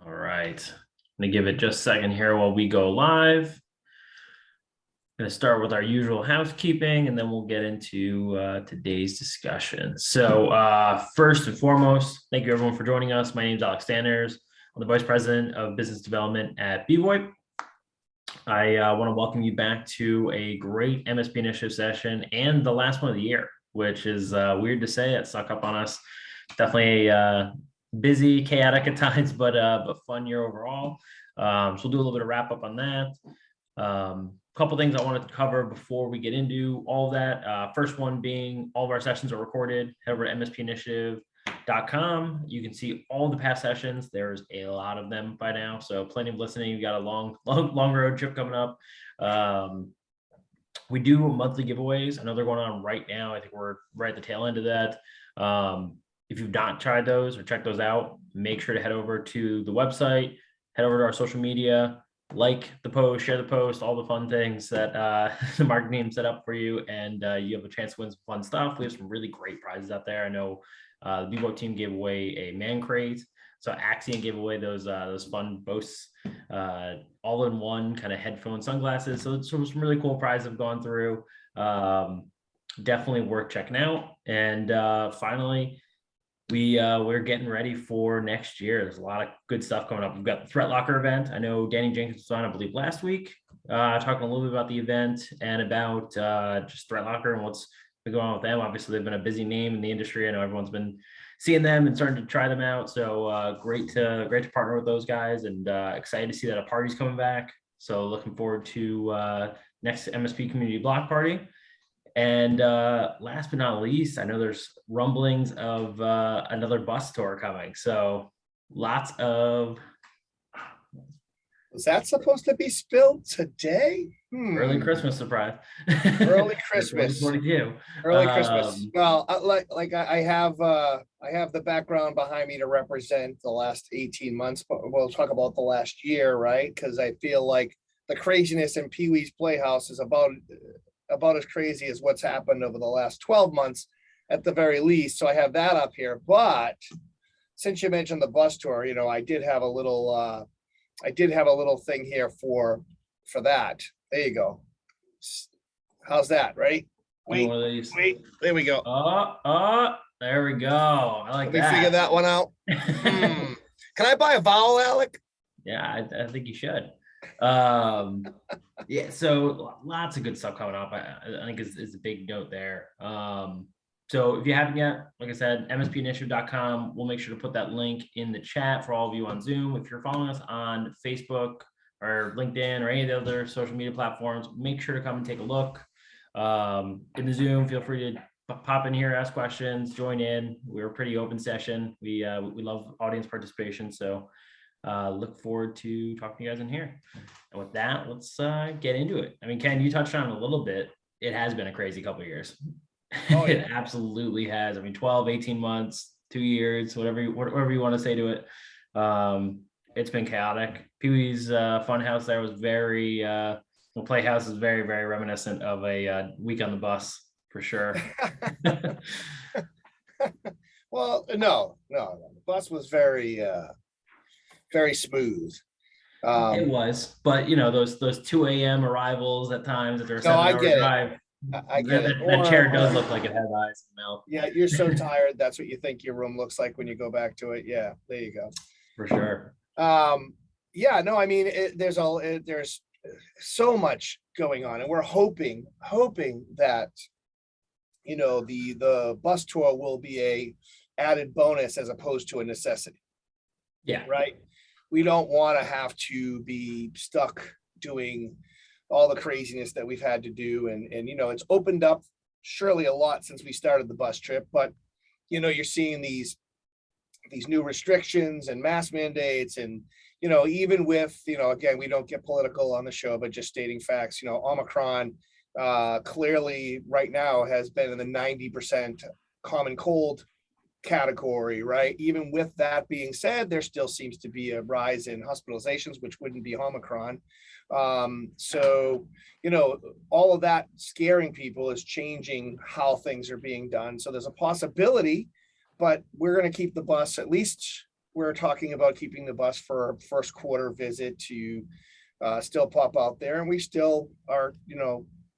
All right. I'm going to give it just a second here while we go live. I'm going to start with our usual housekeeping, and then we'll get into today's discussion. So first and foremost, thank you everyone for joining us. My name is Alec Stanners. I'm the Vice President of Business Development at bvoip. I want to welcome you back to a great MSP Initiative session and the last one of the year, which is weird to say. It snuck up on us. Definitely a busy, chaotic at times, but fun year overall. So we'll do a little bit of wrap up on that. Couple things I wanted to cover before we get into all of that. First one being all of our sessions are recorded. Head over to mspinitiative.com. You can see all the past sessions. There's a lot of them by now, so plenty of listening. You got a long road trip coming up. We do monthly giveaways. I know they're going on right now. I think we're right at the tail end of that. If you've not tried those or checked those out, make sure to head over to the website, head over to our social media, like the post, share the post, all the fun things that the marketing team set up for you, and you have a chance to win some fun stuff. We have some really great prizes out there. I know the bvoip team gave away a man crate. So Axion gave away those fun Bose all-in-one kind of headphone sunglasses. So some really cool prizes have gone through. Definitely worth checking out. And finally, we're getting ready for next year. There's a lot of good stuff coming up. We've got the Threat Locker event. I know Danny Jenkins was on, I believe, last week, talking a little bit about the event and about just Threat Locker and what's been going on with them. Obviously, they've been a busy name in the industry. I know everyone's been seeing them and starting to try them out. So great to partner with those guys, and excited to see that a party's coming back. So looking forward to next MSP Community Block Party. And last but not least, I know there's rumblings of another bus tour coming. So lots of. Was that supposed to be spilled today? Early Christmas surprise. Early Christmas. 2022. Early Christmas. Well, I have the background behind me to represent the last 18 months, but we'll talk about the last year, right? Because I feel like the craziness in Pee Wee's Playhouse is about as crazy as what's happened over the last 12 months at the very least. So I have that up here. But since you mentioned the bus tour, I did have a little thing here for that. There you go. How's that? Right? Wait, there we go. There we go. I like that. Let me figure that one out. Can I buy a vowel, Alec? Yeah, I think you should. Yeah, so lots of good stuff coming up. I think is a big note there. So if you haven't yet, like I said, mspinitiative.com. We'll make sure to put that link in the chat for all of you on Zoom. If you're following us on Facebook or LinkedIn or any of the other social media platforms, make sure to come and take a look. In the Zoom, feel free to pop in here, ask questions, join in. We're a pretty open session. We love audience participation. So look forward to talking to you guys in here. And with that, let's get into it. I mean, Ken, you touched on it a little bit. It has been a crazy couple of years. Oh, yeah. It absolutely has. I mean, 12, 18 months, 2 years, whatever you want to say to it. It's been chaotic. Pee Wee's Funhouse there was very, the Playhouse is very, very reminiscent of a week on the bus for sure. Well, no, the bus was very smooth. It was, but those 2 a.m. arrivals at times that they're 7-hour drive. I get it. That chair does look like it has eyes and mouth. Yeah, you're so tired. That's what you think your room looks like when you go back to it. Yeah, there you go. For sure. Yeah, no, I mean, there's so much going on, and we're hoping that the bus tour will be a added bonus as opposed to a necessity. Yeah. Right. We don't want to have to be stuck doing all the craziness that we've had to do. And it's opened up surely a lot since we started the bus trip, but you're seeing these new restrictions and mask mandates, and even with again, we don't get political on the show, but just stating facts. Omicron clearly right now has been in the 90% common cold category, right? Even with that being said, there still seems to be a rise in hospitalizations, which wouldn't be Omicron. So all of that scaring people is changing how things are being done. So there's a possibility, but we're going to keep the bus at least we're talking about keeping the bus for our first quarter visit to still pop out there, and we still are,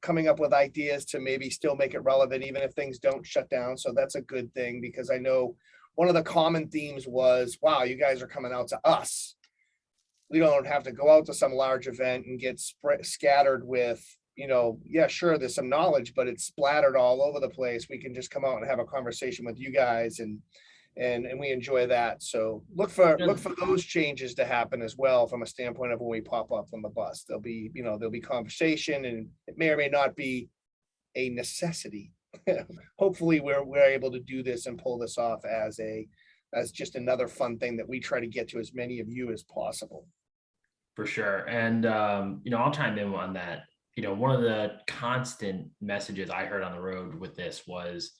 coming up with ideas to maybe still make it relevant, even if things don't shut down. So that's a good thing, because I know one of the common themes was, wow, you guys are coming out to us. We don't have to go out to some large event and get scattered with, yeah, sure, there's some knowledge, but it's splattered all over the place. We can just come out and have a conversation with you guys, and we enjoy that. So look for those changes to happen as well, from a standpoint of when we pop up on the bus. There'll be conversation, and it may or may not be a necessity. Hopefully we're able to do this and pull this off as just another fun thing that we try to get to as many of you as possible. For sure. And, I'll chime in on that. One of the constant messages I heard on the road with this was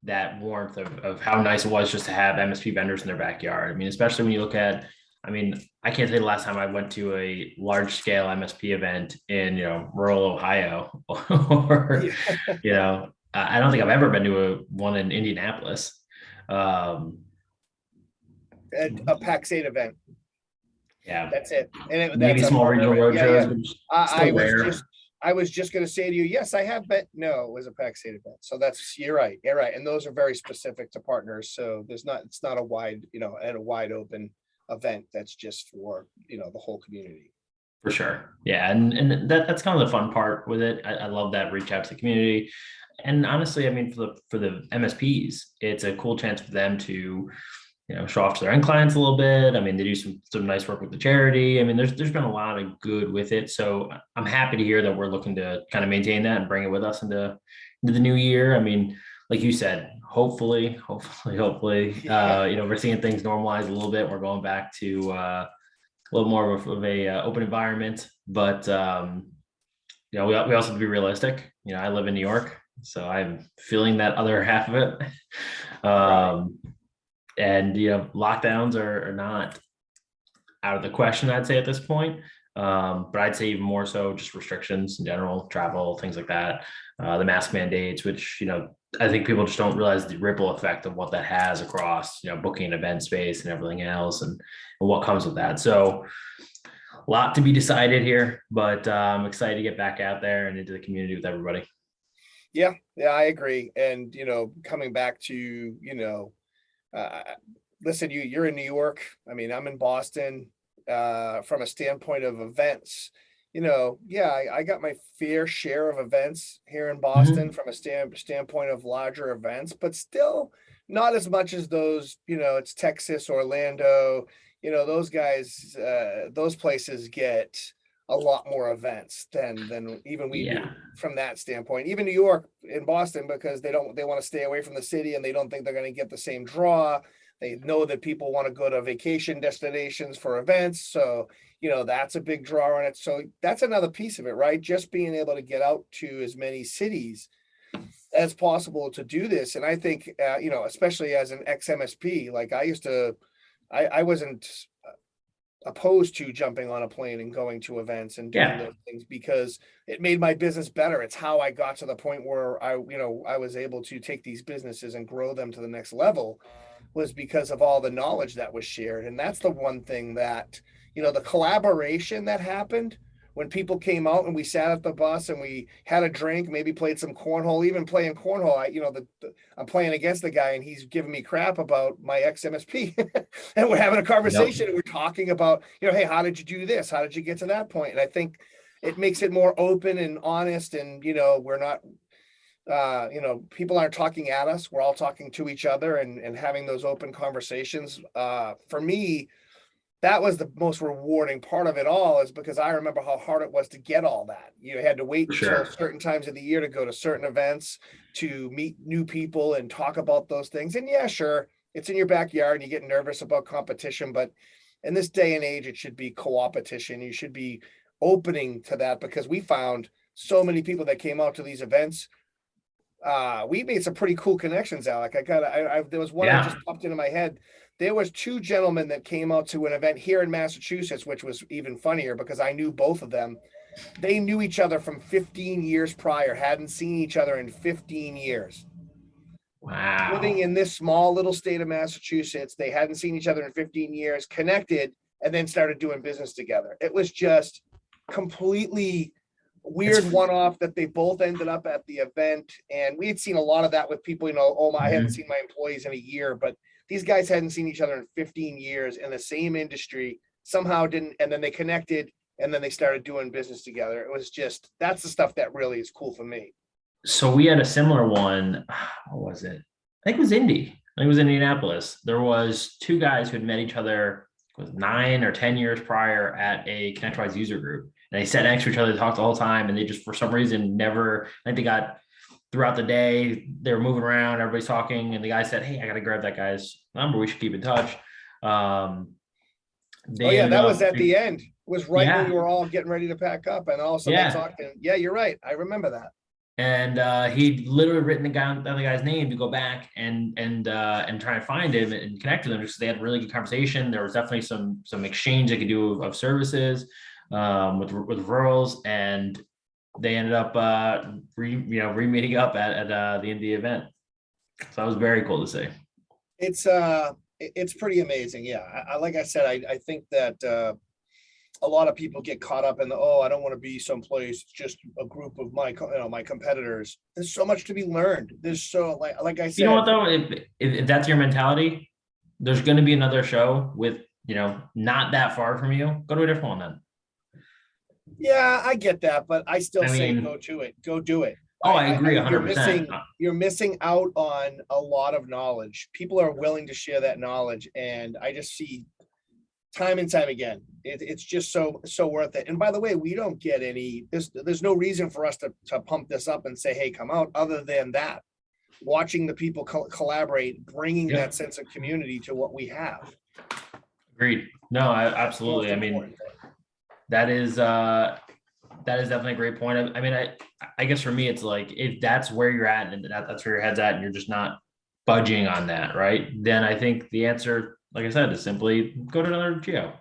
that warmth of how nice it was just to have MSP vendors in their backyard. I mean, especially when you look at, I can't say the last time I went to a large scale MSP event in, rural Ohio, or, I don't think I've ever been to one in Indianapolis. A PAX 8 event. Yeah, that's it. And maybe small regional road shows. I was just going to say to you, yes, I have been. No, it was a PAX 8 event. So you're right. And those are very specific to partners. So it's not a wide, a wide open event that's just for, the whole community. For sure. Yeah. And that's kind of the fun part with it. I love that reach out to the community. And honestly, for the MSPs, it's a cool chance for them to, show off to their end clients a little bit. They do some nice work with the charity. There's been a lot of good with it. So I'm happy to hear that we're looking to kind of maintain that and bring it with us into the new year. Like you said, hopefully, we're seeing things normalize a little bit. We're going back to a little more of a open environment, but we also have to be realistic. I live in New York, so I'm feeling that other half of it. Right. And lockdowns are not out of the question, I'd say, at this point. But I'd say even more so just restrictions in general, travel, things like that, the mask mandates, which I think people just don't realize the ripple effect of what that has across booking an event space and everything else, and what comes with that. So a lot to be decided here, but I'm excited to get back out there and into the community with everybody. Yeah, I agree. And coming back to listen, you're in New York. I'm in Boston. From a standpoint of events, I got my fair share of events here in Boston from a standpoint of larger events, but still not as much as those, it's Texas, Orlando, those guys, those places get a lot more events than even we do from that standpoint. Even New York and Boston, because they want to stay away from the city, and they don't think they're going to get the same draw. They know that people want to go to vacation destinations for events. So, that's a big draw on it. So that's another piece of it, right? Just being able to get out to as many cities as possible to do this. And I think, especially as an ex-MSP, like I wasn't opposed to jumping on a plane and going to events and doing those things, because it made my business better. It's how I got to the point where I was able to take these businesses and grow them to the next level, was because of all the knowledge that was shared. And that's the one thing that, the collaboration that happened when people came out and we sat at the bus and we had a drink, maybe played some cornhole. Even playing cornhole, I'm playing against the guy and he's giving me crap about my ex-MSP and we're having a conversation and we're talking about, hey, how did you do this? How did you get to that point? And I think it makes it more open and honest, and we're not, people aren't talking at us. We're all talking to each other and having those open conversations. For me, that was the most rewarding part of it all, is because I remember how hard it was to get all that. You had to wait until certain times of the year to go to certain events, to meet new people and talk about those things. And yeah, sure, it's in your backyard and you get nervous about competition, but in this day and age, it should be co-opetition. You should be opening to that, because we found so many people that came out to these events. We made some pretty cool connections, Alec. There was one that just popped into my head. There was two gentlemen that came out to an event here in Massachusetts, which was even funnier because I knew both of them. They knew each other from 15 years prior, hadn't seen each other in 15 years. living Wow. in this small little state of Massachusetts. They hadn't seen each other in 15 years, connected, and then started doing business together. It was just completely It's weird one-off that they both ended up at the event. And we had seen a lot of that with people, oh, I hadn't Mhm. seen my employees in a year, but these guys hadn't seen each other in 15 years in the same industry, somehow didn't, and then they connected and then they started doing business together. It was just, that's the stuff that really is cool for me. So we had a similar one. What was it? I think it was Indy. I think it was Indianapolis. There was two guys who had met each other was 9 or 10 years prior at a ConnectWise user group. And they sat next to each other, talked the whole time, and they just for some reason never. I think they got throughout the day. They were moving around, everybody's talking, and the guy said, "Hey, I got to grab that guy's number. We should keep in touch." Um, Oh they yeah, ended that was up, at the end. It was right when we yeah, were all getting ready to pack up, and all of a sudden they yeah. talked. And yeah, you're right. I remember that. And he'd literally written down the other guy's name to go back and try and find him and connect with him, just 'cause they had a really good conversation. There was definitely some exchange they could do of services with referrals, and they ended up re-meeting up at the end of the event. So that was very cool to see. It's pretty amazing. Yeah, like I said, I think that a lot of people get caught up in the, oh, I don't want to be someplace, it's just a group of my competitors. There's so much to be learned. There's so, like I You know what said, though? If that's your mentality, there's going to be another show with not that far from you. Go to a different one then. yeah, I get that, but I still I say mean, go to it. Go do it. oh, I agree You're 100%. missing out on a lot of knowledge. People are willing to share that knowledge, and I just see time and time again, it's just so worth it. And by the way, we don't get any. There's no reason for us to pump this up and say, hey, come out. Other than that, watching the people collaborate, bringing that Yep, sense of community to what we have. agreed. No, Most absolutely. I mean, important thing. that is definitely a great point. I mean, I guess for me, it's like if that's where you're at and that's where your head's at, and you're just not budging on that, right? Then I think the answer, like I said, is simply go to another geo.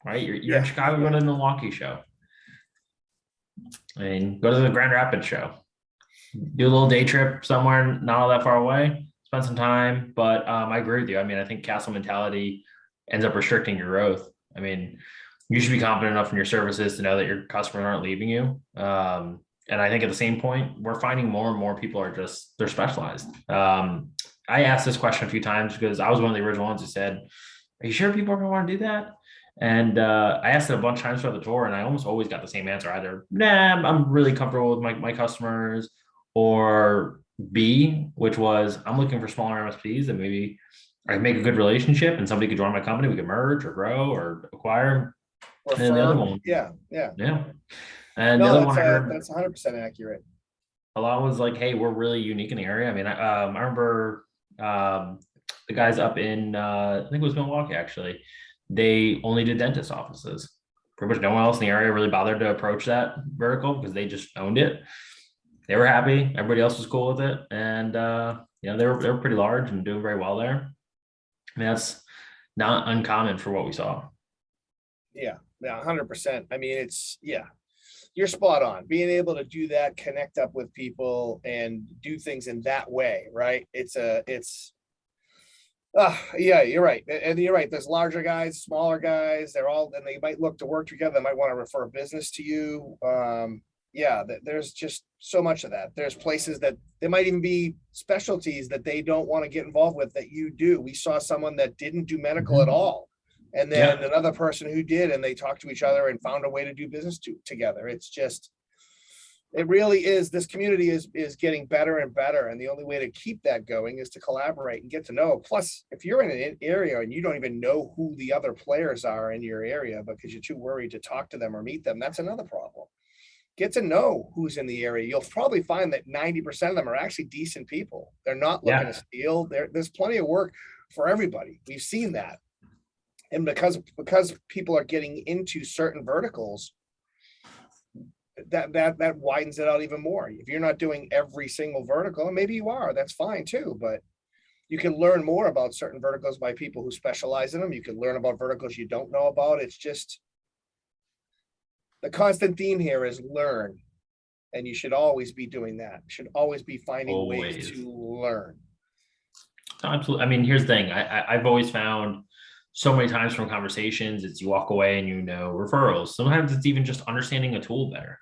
Right? You're in Yeah, Chicago, go to the Milwaukee show. I mean, go to the Grand Rapids show. Do a little day trip somewhere not all that far away. Spend some time. But I agree with you. I mean, I think castle mentality ends up restricting your growth. I mean, you should be confident enough in your services to know that your customers aren't leaving you. And I think at the same point, we're finding more and more people are just they're specialized. I asked this question a few times because I was one of the original ones who said, "Are you sure people are going to want to do that?" And I asked it a bunch of times throughout the tour, and I almost always got the same answer: either, "Nah, I'm really comfortable with my customers," or B, which was, "I'm looking for smaller MSPs that maybe I can make a good relationship, and somebody could join my company. We could merge or grow or acquire." And then the other refer. one, Yeah, yeah. yeah. And the No, other one I heard that's 100% accurate. a lot was like, "Hey, we're really unique in the area." I mean, I remember the guys up in I think it was Milwaukee actually. They only did dentist offices. Pretty much no one else in the area really bothered to approach that vertical because they just owned it. They were happy. Everybody else was cool with it, and they were pretty large and doing very well there. I mean, that's not uncommon for what we saw. Yeah, yeah, 100%. I mean, yeah, you're spot on. Being able to do that, connect up with people and do things in that way, right? Yeah, you're right. And you're right. There's larger guys, smaller guys, and they might look to work together. They might want to refer a business to you. Yeah, there's just so much of that. There's places that there might even be specialties that they don't want to get involved with that you do. We saw someone that didn't do medical at Mhm. all, and then Yeah, another person who did, and they talked to each other and found a way to do business together. It's just, it really is, this community is getting better and better, and the only way to keep that going is to collaborate and get to know. Plus, if you're in an area and you don't even know who the other players are in your area because you're too worried to talk to them or meet them, that's another problem. Get to know who's in the area. You'll probably find that 90% of them are actually decent people. They're not looking to yeah. steal. There's plenty of work for everybody. We've seen that. And because people are getting into certain verticals, that widens it out even more. If you're not doing every single vertical, and maybe you are, that's fine too, but you can learn more about certain verticals by people who specialize in them. You can learn about verticals you don't know about. It's just, the constant theme here is learn. And you should always be doing that. You should always be finding ways Always. to learn. Absolutely. I mean, here's the thing. I've always found so many times from conversations, it's you walk away and referrals. Sometimes it's even just understanding a tool better,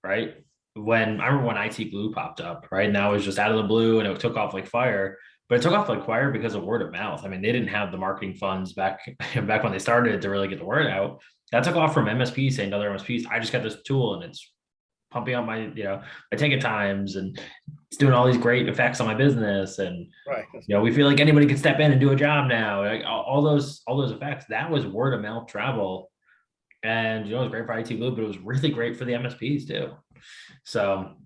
right? When I remember when IT glue popped up, right? And that was just out of the blue and it took off like fire. But it took off like fire because of word of mouth. I mean, they didn't have the marketing funds back when they started to really get the word out. That took off from MSPs saying to other MSPs, I just got this tool and it's pumping up my ticket times and it's doing all these great effects on my business. And Right. we feel like anybody can step in and do a job now. Like all those effects, that was word of mouth travel. And it was great for IT Blue, but it was really great for the MSPs too. So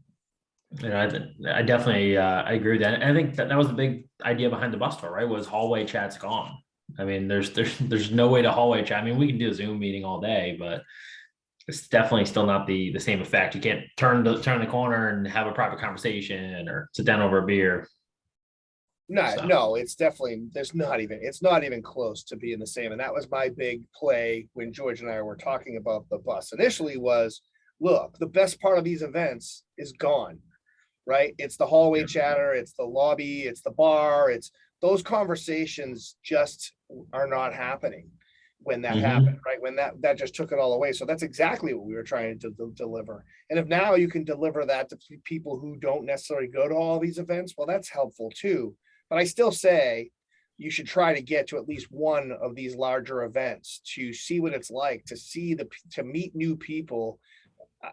I definitely I agree with that. And I think that was the big idea behind the bus tour, right? Was hallway chat's gone. I mean, there's no way to hallway chat. I mean, we can do a Zoom meeting all day, but it's definitely still not the same effect. You can't turn the corner and have a private conversation or sit down over a beer. No, it's definitely, it's not even close to being the same. And that was my big play when George and I were talking about the bus initially was, look, the best part of these events is gone, right? It's the hallway chatter, it's the lobby, it's the bar, it's those conversations just are not happening when that happened, right? When that just took it all away. So that's exactly what we were trying to deliver. And if now you can deliver that to people who don't necessarily go to all these events, well, that's helpful too. But I still say you should try to get to at least one of these larger events to see what it's like, to meet new people.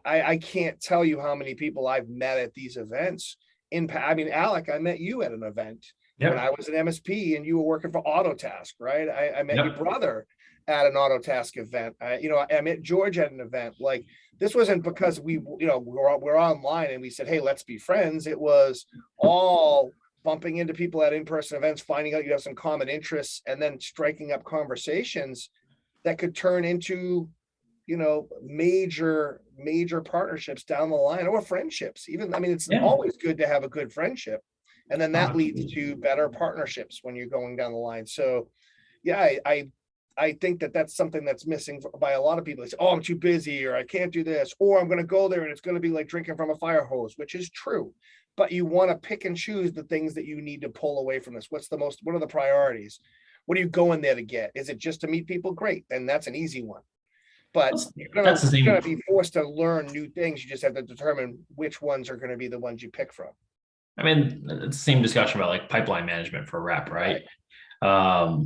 I can't tell you how many people I've met at these events. I mean, Alec, I met you at an event when I was an MSP and you were working for Autotask, right? I met your brother at an Autotask event. I met George at an event. Like, this wasn't because we're online and we said, hey, let's be friends. It was all bumping into people at in-person events, finding out you have some common interests, and then striking up conversations that could turn into, major partnerships down the line, or friendships. Even, I mean, it's always good to have a good friendship. And then that leads to better partnerships when you're going down the line. So yeah, I think that's something that's missing by a lot of people. They say, oh, I'm too busy, or I can't do this, or I'm going to go there and it's going to be like drinking from a fire hose, which is true. But you want to pick and choose the things that you need to pull away from this. What are the priorities? What are you going there to get? Is it just to meet people? Great. Then that's an easy one. But you're going to be forced to learn new things. You just have to determine which ones are going to be the ones you pick from. I mean, it's the same discussion about like pipeline management for a rep, right? I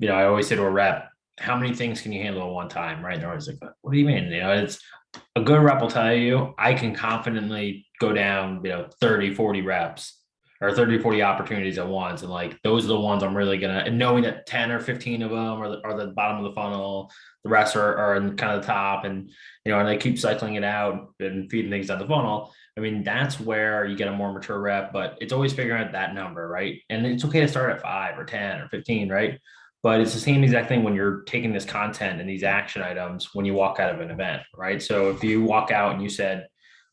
always say to a rep, how many things can you handle at one time, right? They're always like, what do you mean? It's a good rep will tell you, I can confidently go down, 30, 40 reps or 30, 40 opportunities at once. And like, those are the ones I'm really and knowing that 10 or 15 of them are the bottom of the funnel, the rest are in kind of the top, and I keep cycling it out and feeding things down the funnel. I mean, that's where you get a more mature rep, but it's always figuring out that number, right? And it's okay to start at 5 or 10 or 15, right? But it's the same exact thing when you're taking this content and these action items when you walk out of an event, right? So if you walk out and you said,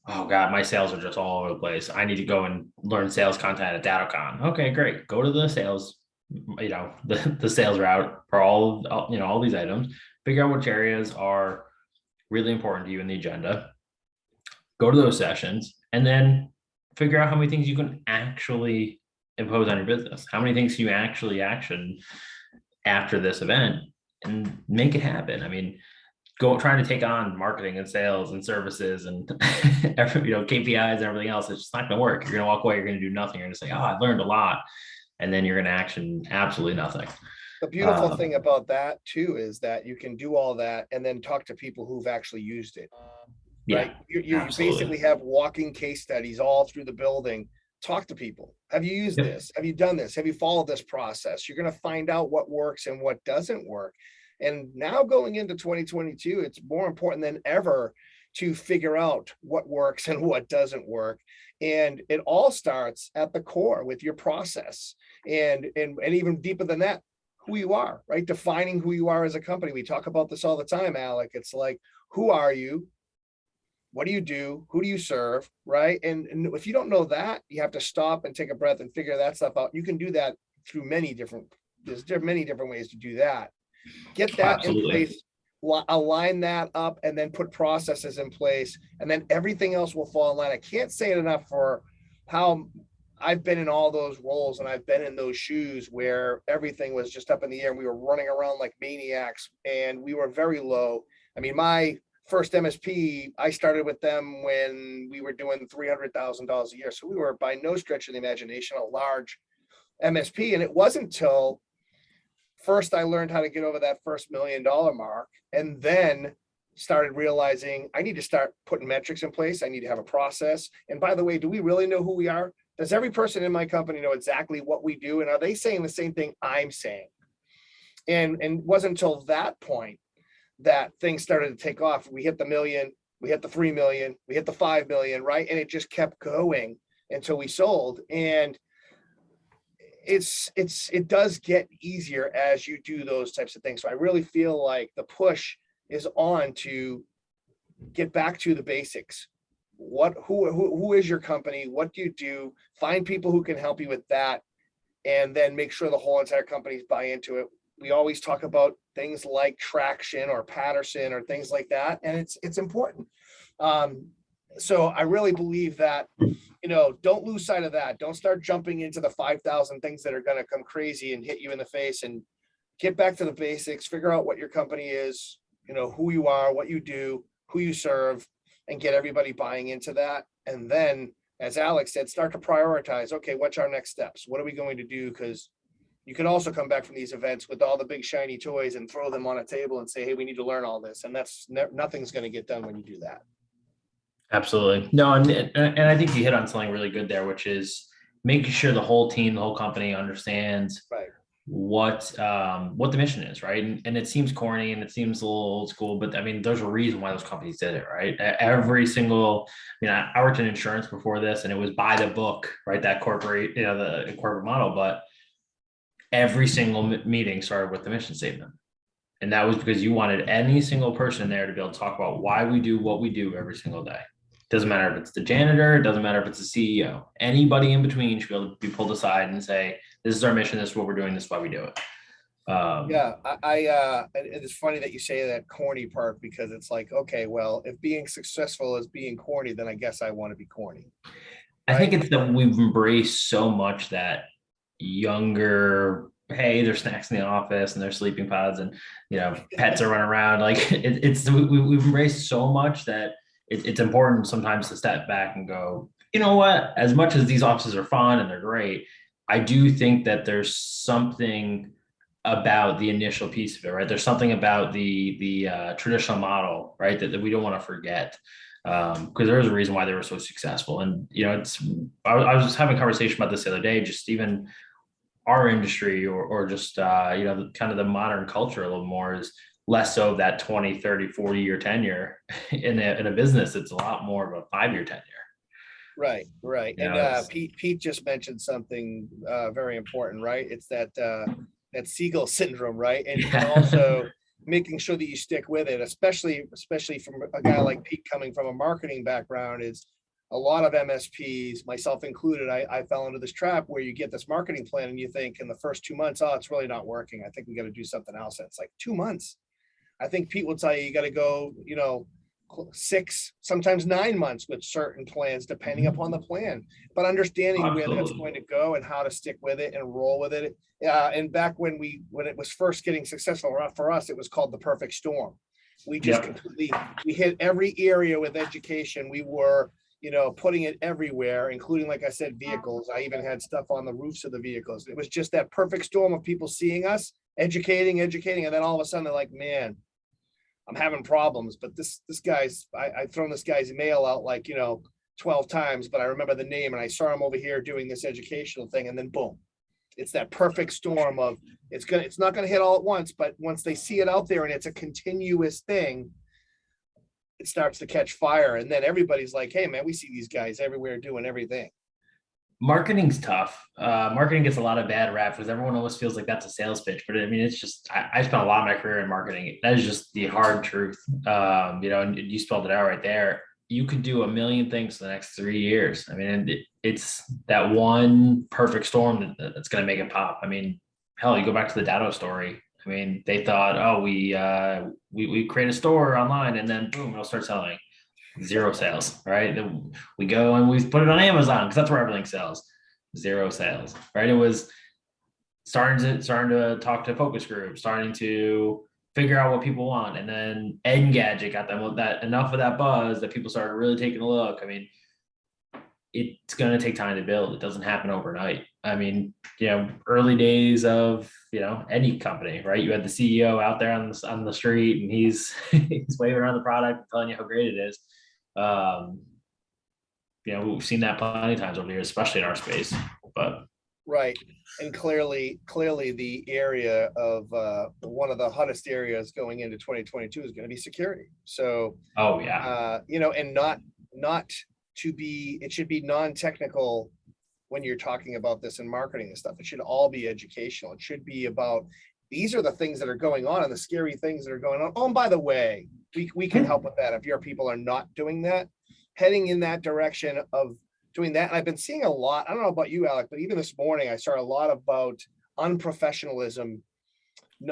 oh God, my sales are just all over the place, I need to go and learn sales content at DataCon. Okay, great. Go to the sales, the sales route for all these items, figure out which areas are really important to you in the agenda, go to those sessions, and then figure out how many things you can actually impose on your business. How many things can you actually action after this event and make it happen? I mean, trying to take on marketing and sales and services and KPIs and everything else, it's just not going to work. You're going to walk away, you're going to do nothing. You're going to say, oh, I learned a lot. And then you're going to action absolutely nothing. The beautiful thing about that too is that you can do all that and then talk to people who've actually used it. Right? You basically have walking case studies all through the building. Talk to people. Have you used this? Have you done this? Have you followed this process? You're going to find out what works and what doesn't work. And now going into 2022, it's more important than ever to figure out what works and what doesn't work. And it all starts at the core with your process, and even deeper than that, who you are, right? Defining who you are as a company. We talk about this all the time, Alec. It's like, who are you? What do you do? Who do you serve? Right. And if you don't know that, you have to stop and take a breath and figure that stuff out. You can do that through there's many different ways to do that. Get that in place align that up and then put processes in place, and then everything else will fall in line. I can't say it enough for how I've been in all those roles, and I've been in those shoes where everything was just up in the air and we were running around like maniacs and we were very low. I mean, my first MSP, I started with them when we were doing $300,000 a year. So we were by no stretch of the imagination a large MSP. And it wasn't until first I learned how to get over that first $1 million mark, and then started realizing I need to start putting metrics in place. I need to have a process. And by the way, do we really know who we are? Does every person in my company know exactly what we do? And are they saying the same thing I'm saying? And it wasn't until that point that things started to take off. We hit the million, we hit the 3 million, we hit the 5 million, right? And it just kept going until we sold. And it does get easier as you do those types of things. So I really feel like the push is on to get back to the basics. Who is your company? What do you do? Find people who can help you with that, and then make sure the whole entire companies buy into it. We always talk about things like traction or Patterson or things like that, and it's important. So I really believe that, don't lose sight of that. Don't start jumping into the 5,000 things that are going to come crazy and hit you in the face, and get back to the basics. Figure out what your company is, who you are, what you do, who you serve, and get everybody buying into that. And then, as Alex said, start to prioritize. Okay, what's our next steps? What are we going to do? Because you can also come back from these events with all the big shiny toys and throw them on a table and say, hey, we need to learn all this. And that's nothing's going to get done when you do that. Absolutely. No, and I think you hit on something really good there, which is making sure the whole team, the whole company understands Right. what the mission is, right? And it seems corny and it seems a little old school, but I mean, there's a reason why those companies did it, right? Every single, I worked in insurance before this, and it was by the book, right? That corporate, the corporate model, but every single meeting started with the mission statement. And that was because you wanted any single person there to be able to talk about why we do what we do every single day. Doesn't matter if it's the janitor, it doesn't matter if it's the CEO, anybody in between should be able to be pulled aside and say, this is our mission, this is what we're doing, this is why we do it. Yeah, it's funny that you say that corny part, because it's like, okay, well, if being successful is being corny, then I guess I want to be corny. I think it's that we've embraced so much that younger, hey, there's snacks in the office and there's sleeping pods and pets are running around. Like we've embraced so much that it's important sometimes to step back and go, you know what? As much as these offices are fun and they're great, I do think that there's something about the initial piece of it, right? There's something about the traditional model, right, that we don't want to forget. Because there was a reason why they were so successful. And I was just having a conversation about this the other day, just even our industry or just kind of the modern culture a little more is less so that 20, 30, 40-year tenure in a business. It's a lot more of a 5-year tenure. Right. And Pete just mentioned something very important, right? It's that Seagull Syndrome, right? And also making sure that you stick with it, especially from a guy like Pete coming from a marketing background. Is a lot of MSPs, myself included, I fell into this trap where you get this marketing plan and you think in the first 2 months, oh, it's really not working. I think we got to do something else. And it's like 2 months. I think Pete will tell you got to go, 6, sometimes 9 months with certain plans, depending upon the plan, but understanding Absolutely. Where that's going to go and how to stick with it and roll with it. And back when it was first getting successful for us, it was called the perfect storm. We just completely, we hit every area with education. We were, putting it everywhere, including, like I said, vehicles. I even had stuff on the roofs of the vehicles. It was just that perfect storm of people seeing us, educating. And then all of a sudden they're like, man, I'm having problems, but this guy's, I've thrown this guy's email out like, 12 times, but I remember the name and I saw him over here doing this educational thing. And then boom, it's that perfect storm of it's not going to hit all at once, but once they see it out there and it's a continuous thing, it starts to catch fire. And then everybody's like, hey man, we see these guys everywhere doing everything. Marketing's tough. Marketing gets a lot of bad rap because everyone always feels like that's a sales pitch. But I mean, it's just, I spent a lot of my career in marketing. That is just the hard truth. And you spelled it out right there. You could do a million things for the next 3 years. I mean, it's that one perfect storm that's going to make it pop. I mean, hell, you go back to the Datto story. I mean, they thought, oh, we create a store online and then boom, it'll start selling. Zero sales, right? Then we go and we put it on Amazon because that's where everything sells. Zero sales, right? It was starting to talk to focus groups, starting to figure out what people want, and then Engadget got them with that enough of that buzz that people started really taking a look. I mean, it's going to take time to build. It doesn't happen overnight. I mean, early days of any company, right? You had the CEO out there on the street, and he's he's waving around the product, telling you how great it is. Um, we've seen that plenty of times over the years, especially in our space. But Right. And clearly the area of one of the hottest areas going into 2022 is going to be security. So, oh yeah, and not to be, it should be non-technical when you're talking about this in marketing and stuff. It should all be educational. It should be about, these are the things that are going on and the scary things that are going on. Oh, and by the way, we can help with that if your people are not doing that, heading in that direction of doing that. And I've been seeing a lot, I don't know about you, Alec, but even this morning, I saw a lot about unprofessionalism.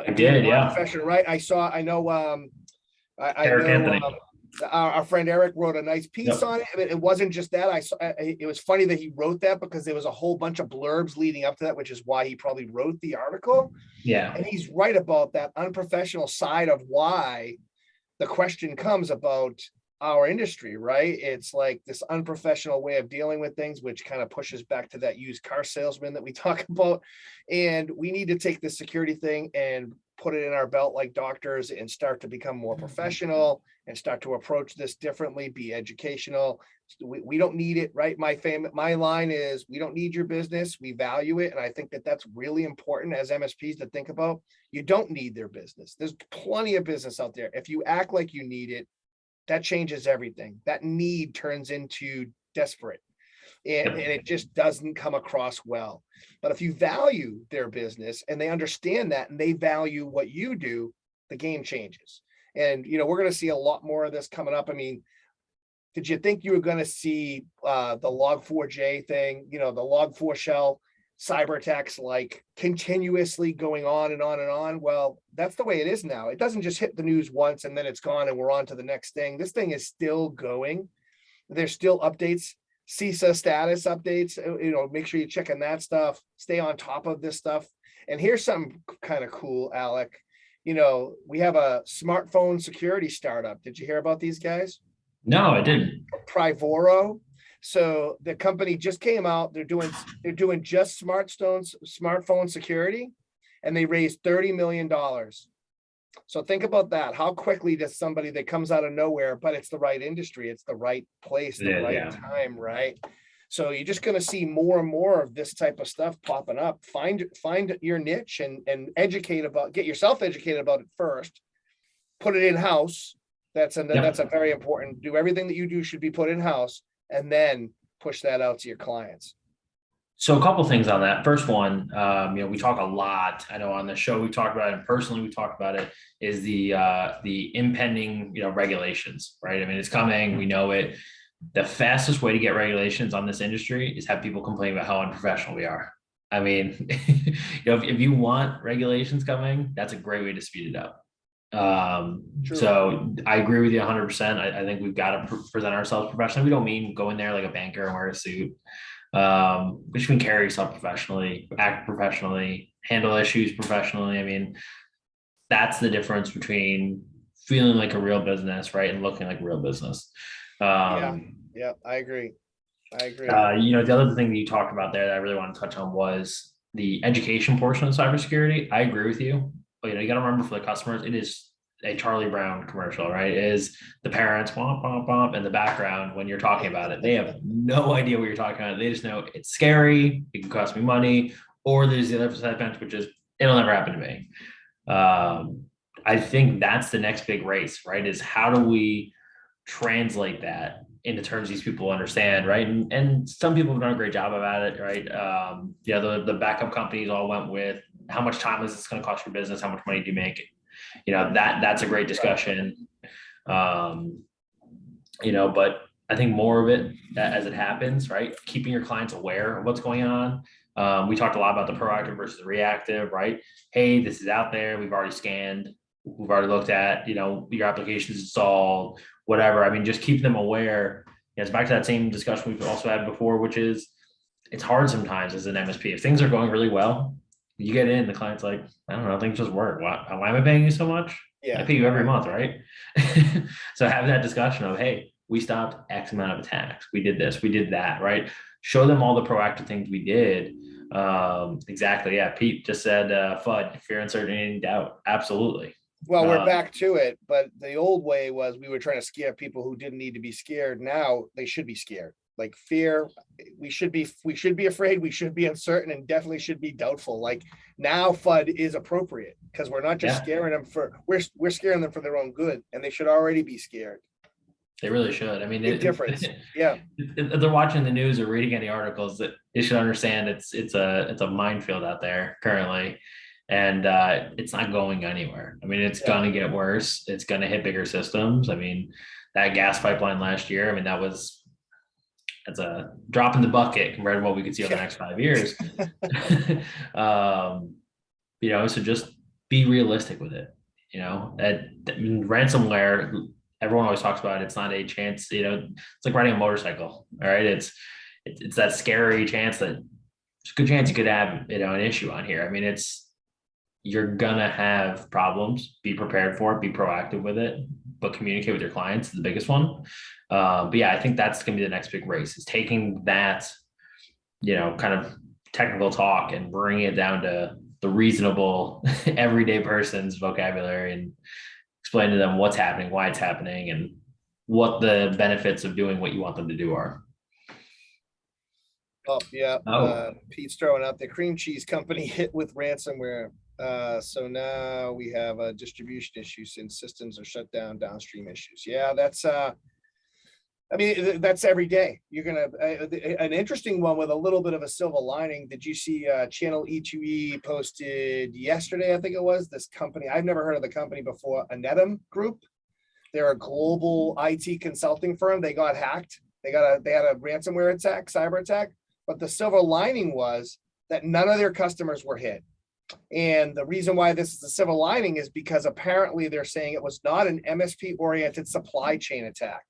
I did, yeah. Unprofessional, right? I know, I Eric know, Anthony. our friend Eric wrote a nice piece Yep. on it. I mean, it wasn't just that. I saw it was funny that he wrote that because there was a whole bunch of blurbs leading up to that, which is why he probably wrote the article. Yeah. And he's right about that unprofessional side of why the question comes about our industry, right? It's like this unprofessional way of dealing with things, which kind of pushes back to that used car salesman that we talk about. And we need to take this security thing and put it in our belt like doctors and start to become more professional and start to approach this differently, be educational. We don't need it, right? My line is, we don't need your business. We value it. And I think that that's really important as MSPs to think about. You don't need their business. There's plenty of business out there. If you act like you need it, that changes everything. That need turns into desperate. And it just doesn't come across well. But if you value their business and they understand that and they value what you do, the game changes. And, we're going to see a lot more of this coming up. I mean, did you think you were going to see the Log4j thing, the Log4 shell cyber attacks like continuously going on and on and on? Well, that's the way it is now. It doesn't just hit the news once and then it's gone and we're on to the next thing. This thing is still going. There's still updates, CISA status updates, make sure you're checking that stuff, stay on top of this stuff. And here's something kind of cool, Alec. We have a smartphone security startup. Did you hear about these guys? No, I didn't. Privoro. So the company just came out. They're doing just smartphone security, and they raised $30 million. So think about that. How quickly does somebody that comes out of nowhere, but it's the right industry, it's the right place, the right time, right? So you're just going to see more and more of this type of stuff popping up. Find your niche and get yourself educated about it first. Put it in house. That's a very important. Do everything that you do should be put in house, and then push that out to your clients. So a couple things on that. First one, we talk a lot. I know on the show we talked about it, and personally we talked about it. Is the impending regulations, right? I mean, it's coming. We know it. The fastest way to get regulations on this industry is have people complain about how unprofessional we are. I mean, if you want regulations coming, that's a great way to speed it up. So I agree with you 100%. I think we've got to present ourselves professionally. We don't mean go in there like a banker and wear a suit. But you can carry yourself professionally, act professionally, handle issues professionally. I mean, that's the difference between feeling like a real business, right, and looking like a real business. Yeah, I agree. The other thing that you talked about there that I really want to touch on was the education portion of cybersecurity. I agree with you. But, you got to remember, for the customers, it is a Charlie Brown commercial, right? It is the parents womp, womp, womp in the background when you're talking about it. They have no idea what you're talking about. They just know it's scary, it can cost me money, or there's the other side bench, which is it'll never happen to me. I think that's the next big race, right? Is how do we translate that into terms these people understand, right? And some people have done a great job about it, right? The backup companies all went with how much time is this going to cost your business? How much money do you make? That's a great discussion. But I think more of it as it happens, right? Keeping your clients aware of what's going on. We talked a lot about the proactive versus the reactive, right? Hey, this is out there. We've already scanned. We've already looked at, your applications installed, whatever. I mean, just keep them aware. It's back to that same discussion we've also had before, which is it's hard sometimes as an MSP. If things are going really well, you get in, the client's like, I don't know, things just work. Why am I paying you so much? I Yeah. pay you every month, right? So have that discussion of, hey, we stopped X amount of attacks. We did this, we did that, right? Show them all the proactive things we did. Exactly. Yeah. Pete just said, FUD, fear, uncertainty, and doubt. Absolutely. Well, we're Uh, back to it, but the old way was we were trying to scare people who didn't need to be scared. Now they should be scared. Like fear, we should be afraid, we should be uncertain, and definitely should be doubtful. Like now FUD is appropriate because we're not just yeah, scaring them we're scaring them for their own good, and they should already be scared. they really should. I mean, Big difference. Yeah. if they're watching the news or reading any articles, that they should understand it's a minefield out there currently, and it's not going anywhere. I mean, it's Yeah. gonna get worse. It's gonna hit bigger systems. I mean, that gas pipeline last year. I mean, that's a drop in the bucket compared to what we could see over the next 5 years. So just be realistic with it. Ransomware, everyone always talks about it. It's not a chance, it's like riding a motorcycle. All right. It's that scary chance that there's a good chance you could have, an issue on here. I mean, you're gonna have problems. Be prepared for it, be proactive with it, but communicate with your clients is the biggest one. But yeah, I think that's gonna be the next big race, is taking that, kind of technical talk and bringing it down to the reasonable everyday person's vocabulary, and explain to them what's happening, why it's happening, and what the benefits of doing what you want them to do are. Oh, yeah. Oh, Pete's throwing out the cream cheese company hit with ransomware. So now we have a distribution issue since systems are shut down, downstream issues. Yeah, that's I mean, that's every day. You're gonna an interesting one with a little bit of a silver lining. Did you see Channel E2E posted yesterday? I think it was this company. I've never heard of the company before. Anetum Group. They're a global IT consulting firm. They got hacked. They had a ransomware attack, cyber attack. But the silver lining was that none of their customers were hit. And the reason why this is a silver lining is because apparently they're saying it was not an MSP oriented supply chain attack.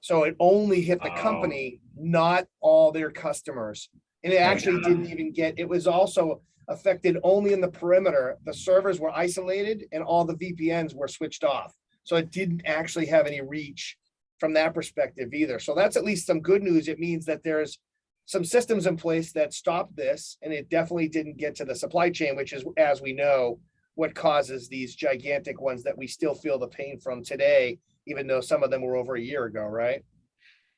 So it only hit the company, not all their customers. And it actually didn't even it was also affected only in the perimeter. The servers were isolated and all the VPNs were switched off. So it didn't actually have any reach from that perspective either. So that's at least some good news. It means that there's some systems in place that stopped this, and it definitely didn't get to the supply chain, which is, as we know, what causes these gigantic ones that we still feel the pain from today, even though some of them were over a year ago, right?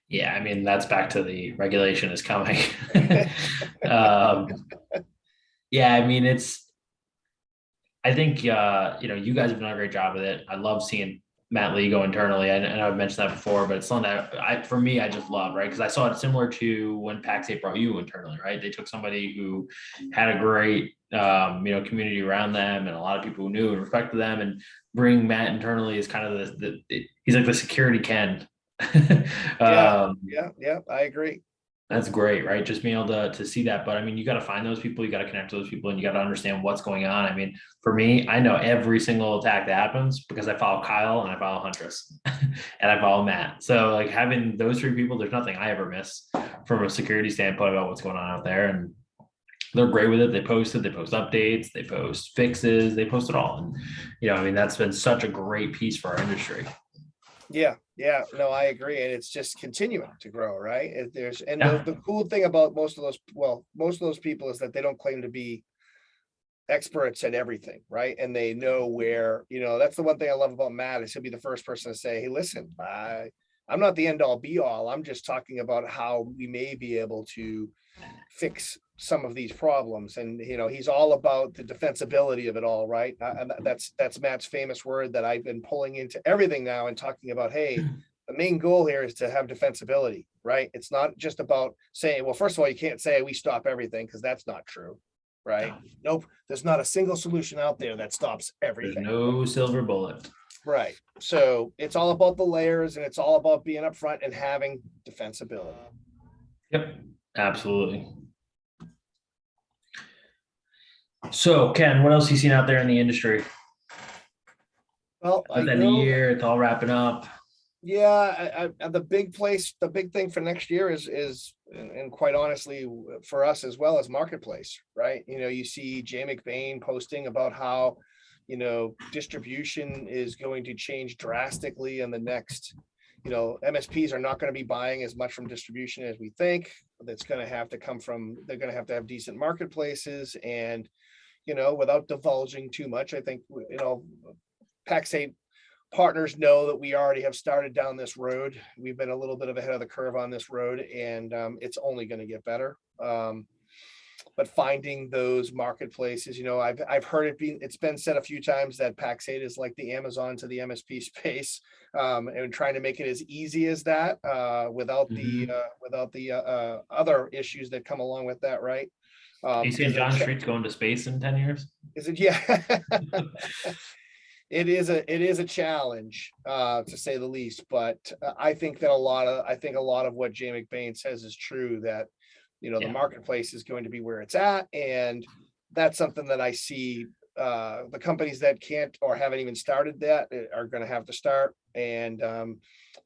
yeah. I mean, that's back to the regulation is coming. Yeah, I mean, I think, you guys have done a great job with it. I love seeing Matt Lee go internally. I know I've mentioned that before, but it's something that for me, I just love, right? Because I saw it similar to when Pax8 brought you internally, right? They took somebody who had a great, community around them and a lot of people who knew and respected them, and bring Matt internally is kind of he's like the security Ken. Yeah, I agree. That's great, right? Just being able to see that. But I mean, you got to find those people, you got to connect to those people, and you got to understand what's going on. I mean, for me, I know every single attack that happens because I follow Kyle and I follow Huntress and I follow Matt. So like having those three people, there's nothing I ever miss from a security standpoint about what's going on out there. And they're great with it. They post updates, they post fixes, they post it all. And I mean, that's been such a great piece for our industry. Yeah, no, I agree. And it's just continuing to grow, right? Yeah. The cool thing about most of those people is that they don't claim to be experts at everything, right? And they know where, that's the one thing I love about Matt, is he'll be the first person to say, hey, listen, I'm not the end all be all. I'm just talking about how we may be able to fix some of these problems. And, he's all about the defensibility of it all, right? And that's Matt's famous word that I've been pulling into everything now and talking about, hey, the main goal here is to have defensibility, right? It's not just about saying, well, first of all, you can't say we stop everything, because that's not true, right? Nope. There's not a single solution out there that stops everything. There's no silver bullet. Right. So it's all about the layers, and it's all about being upfront and having defensibility. Yep. Absolutely. So Ken, what else you seen out there in the industry? Well, At the end of the year, it's all wrapping up. yeah, the the big thing for next year and quite honestly, for us as well as marketplace, right? You see Jay McBain posting about how, distribution is going to change drastically in the next, MSPs are not going to be buying as much from distribution as we think. That's going to have to come from, they're going to have decent marketplaces and, without divulging too much, I think, Pax8 partners know that we already have started down this road. We've been a little bit of ahead of the curve on this road, and it's only going to get better. But finding those marketplaces, I've heard it's been said a few times that Pax8 is like the Amazon to the MSP space, and trying to make it as easy as that, without the Mhm. other issues that come along with that, right? You saying Is it John Street's going to space in 10 years? is it yeah. It is a challenge, to say the least, but I think that a lot of what Jay McBain says is true, that the Yeah. marketplace is going to be where it's at, and that's something that I see, the companies that can't or haven't even started that, are going to have to start, and